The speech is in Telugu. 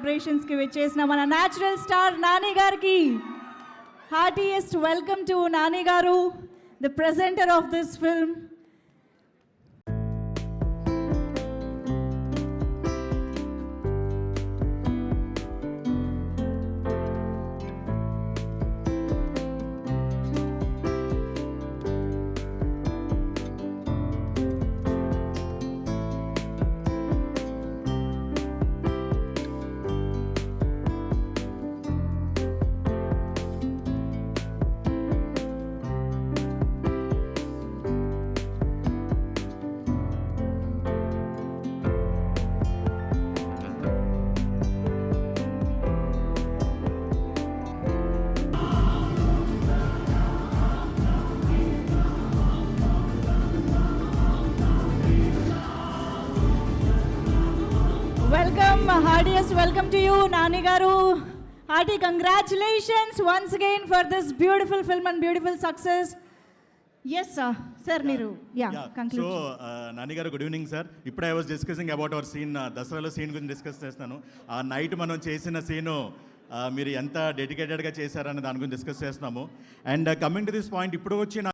సెలబ్రేషన్స్కి వచ్చేసిన మన న్యాచురల్ స్టార్ నాని గారికి హార్టీయెస్ట్ వెల్కమ్ టు నాని గారు, the presenter of this film. Heartiest welcome to you, Nani Garu. Hearty congratulations once again for this beautiful film and beautiful success. Yes, sir. Sir, Niru. Yeah, conclude. So, Nani Garu, good evening, sir. Ippudu I was discussing about our scene, Dasaralo scene guరించి డిస్కస్ చేస్తాను. ఆ నైట్ మనం చేసిన సీను మీరు ఎంత డెడికేటెడ్గా చేశారని దాని గురించి డిస్కస్ చేస్తున్నాము. And coming to this point, ఇప్పుడు వచ్చి